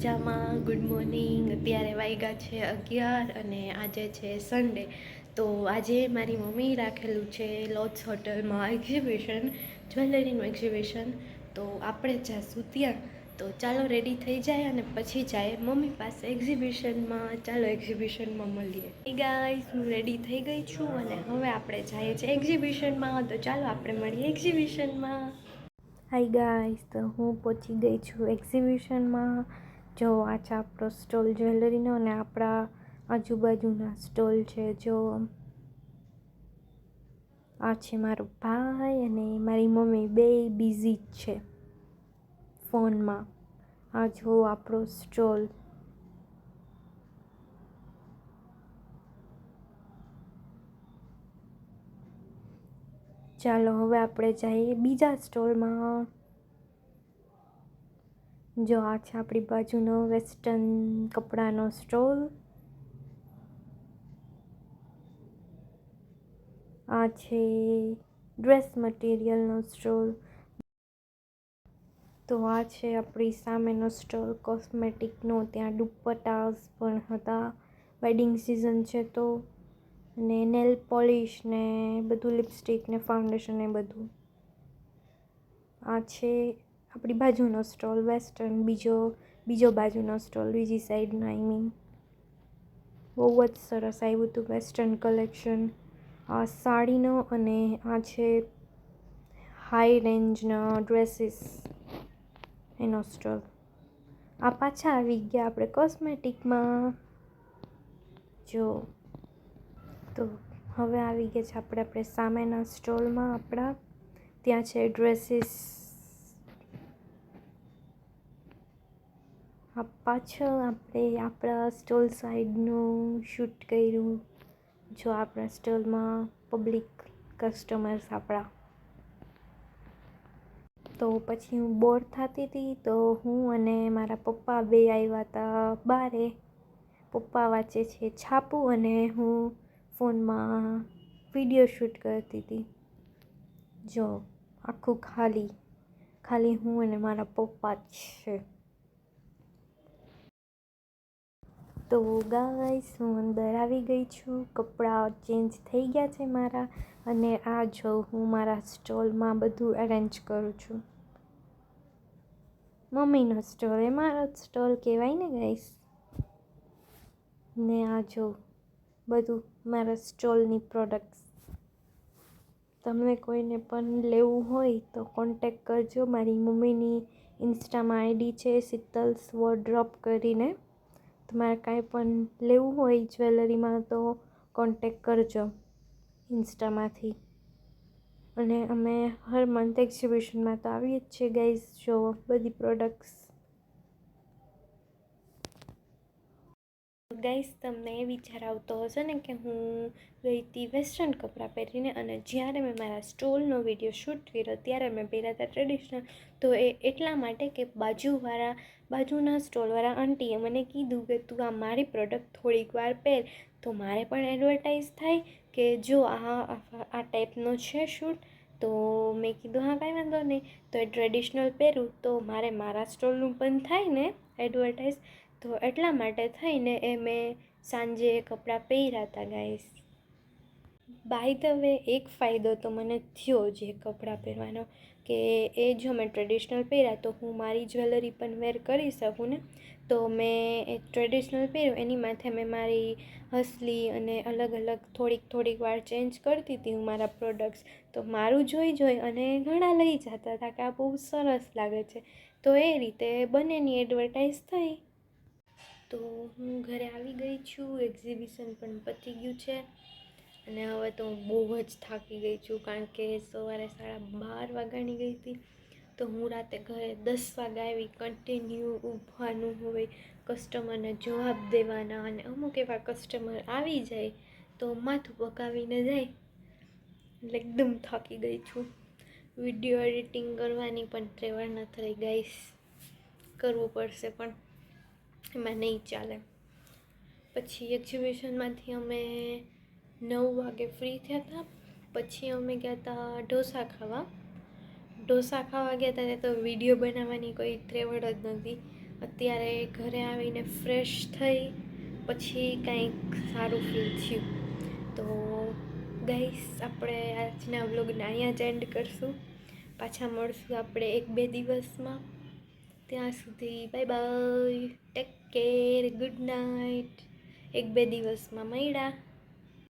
મજામાં. Good morning. અત્યારે વાગ્યા છે 11 અને આજે છે સન્ડે. તો આજે મારી મમ્મી રાખેલું છે લોટ્સ હોટલમાં એક્ઝિબિશન, જ્વેલરીનું એક્ઝિબિશન. તો આપણે જાશું ત્યાં. તો ચાલો રેડી થઈ જાય અને પછી જાય મમ્મી પાસે એક્ઝિબિશનમાં. ચાલો એક્ઝિબિશનમાં મળીએ. હે ગાઈસ, હું રેડી થઈ ગઈ છું અને હવે આપણે જઈએ છીએ એક્ઝિબિશનમાં. તો ચાલો આપણે મળીએ એક્ઝિબિશનમાં. હાય ગાઈસ, તો હું પહોંચી ગઈ છું એક્ઝિબિશનમાં. જો આ છે આપણો સ્ટોલ જ્વેલરીનો અને આપણા આજુબાજુના સ્ટોલ છે. જો આ છે મારો ભાઈ અને મારી મમ્મી, બે બિઝી જ છે ફોનમાં. આ જો આપણો સ્ટોલ. ચાલો હવે આપણે જઈએ બીજા સ્ટોલમાં. જો આ છે આપણી બાજુનો વેસ્ટર્ન કપડાનો સ્ટોલ. આ છે ડ્રેસ મટીરિયલનો સ્ટોલ. તો આ છે આપણી સામેનો સ્ટોલ કોસ્મેટિકનો. ત્યાં દુપટ્ટાસ પણ હતા. વેડિંગ સિઝન છે તો. ને નેલ પોલિશ ને બધું, લિપસ્ટિક ને ફાઉન્ડેશન ને બધું. આ છે આપણી બાજુનો સ્ટોલ વેસ્ટર્ન, બીજો બાજુનો સ્ટોલ, બીજી સાઈડનો. આઈ મીન બહુ જ સરસ આવ્યું હતું વેસ્ટર્ન કલેક્શન. આ સાડીનો અને આ છે હાઈ રેન્જના ડ્રેસીસ એનો સ્ટોલ. આ પાછા આવી ગયા આપણે કોસ્મેટિકમાં. જો તો હવે આવી ગયા છે આપણે સામેના સ્ટોલમાં આપણા. ત્યાં છે ડ્રેસીસ. આ પાછળ આપણે આપણા સ્ટોલ સાઈડનું શૂટ કર્યું. જો આપણા સ્ટોલમાં પબ્લિક કસ્ટમર્સ આપણા. તો પછી હું બોર થતી હતી તો હું અને મારા પપ્પા બે આવ્યા હતા બારે. પપ્પા વાંચે છે છાપું અને હું ફોનમાં વિડીયો શૂટ કરતી હતી. જો આખું ખાલી હું અને મારા પપ્પા જ છે. તો ગાઈસ, હું અંદર આવી ગઈ છું. કપડાં ચેન્જ થઈ ગયા છે મારા. અને આ જો હું મારા સ્ટોલમાં બધું અરેન્જ કરું છું. મમ્મીનો સ્ટોલ એ મારો સ્ટોલ કહેવાય ને ગાઈસ. ને આ જો બધું મારા સ્ટોલની પ્રોડક્ટ્સ. તમને કોઈને પણ લેવું હોય તો કોન્ટેક કરજો. મારી મમ્મીની ઇન્સ્ટામાં આઈડી છે શીતલ્સ વોર્ડરોબ કરીને. તમારે કાંઈ પણ લેવું હોય જ્વેલરીમાં તો કોન્ટેક કરજો ઇન્સ્ટામાંથી. અને અમે હર મંથ એક્ઝિબિશનમાં તો આવીએ જ છીએ ગાઈઝ. જો બધી પ્રોડક્ટ્સ. ગાઈસ, તમને એ વિચાર આવતો હશે ને કે હું ગઈ હતી વેસ્ટર્ન કપડાં પહેરીને અને જ્યારે મેં મારા સ્ટોલનો વિડીયો શૂટ કર્યો ત્યારે મેં પહેર્યા હતા ટ્રેડિશનલ. તો એ એટલા માટે કે બાજુના સ્ટોલવાળા આંટીએ મને કીધું કે તું આ મારી પ્રોડક્ટ થોડીક વાર પહેર તો મારે પણ એડવર્ટાઈઝ થાય કે જો આ ટાઈપનો છે શૂટ. તો મેં કીધું હા, કાંઈ વાંધો નહીં. તો એ ટ્રેડિશનલ પહેરું તો મારે મારા સ્ટોલનું પણ થાય ને એડવર્ટાઈઝ. તો એટલા માટે થઈને એ મેં સાંજે કપડાં પહેર્યા હતા ગાઈસ. બાય ધ વે, એક ફાયદો તો મને થયો જે કપડાં પહેરવાનો, કે એ જો મેં ટ્રેડિશનલ પહેર્યા તો હું મારી જ્વેલરી પણ વેર કરી શકું ને. તો મેં એ ટ્રેડિશનલ પહેર્યું એની માથે મેં મારી હસલી અને અલગ થોડીક વાર ચેન્જ કરતી હતી હું મારા પ્રોડક્ટ્સ. તો મારું જોઈ અને ઘણા લઈ જતા હતા કે આ બહુ સરસ લાગે છે. તો એ રીતે બંનેની એડવર્ટાઈઝ થઈ. તો હું ઘરે આવી ગઈ છું. એક્ઝિબિશન પણ પતી ગયું છે અને હવે તો હું બહુ જ થાકી ગઈ છું કારણ કે સવારે 12:30 વાગ્યાની ગઈ હતી. તો હું રાતે ઘરે 10 વાગ્યા આવી. કન્ટિન્યુ ઊભવાનું હોય, કસ્ટમરને જવાબ દેવાના, અને અમુક એવા કસ્ટમર આવી જાય તો માથું પકાવીને જાય. એટલે એકદમ થાકી ગઈ છું. વિડીયો એડિટિંગ કરવાની પણ ત્રેવડ નથી રહી ગાઈસ. કરવું પડશે પણ એમાં નહીં ચાલે. પછી એક્ઝિબિશનમાંથી અમે 9 વાગે ફ્રી થયા હતા. પછી અમે ગયા હતા ઢોસા ખાવા ગયા હતા. તો વિડીયો બનાવવાની કોઈ ત્રેવડ જ નથી. અત્યારે ઘરે આવીને ફ્રેશ થઈ પછી કંઈક સારું ફીલ થયું. તો ગાઈસ, આપણે આજના વ્લોગને અહીંયા જ એન્ડ કરશું. પાછા મળશું આપણે 1-2 દિવસમાં. ત્યાં સુધી bye bye, take care, good night. 1-2 દિવસમાં મળ્યા.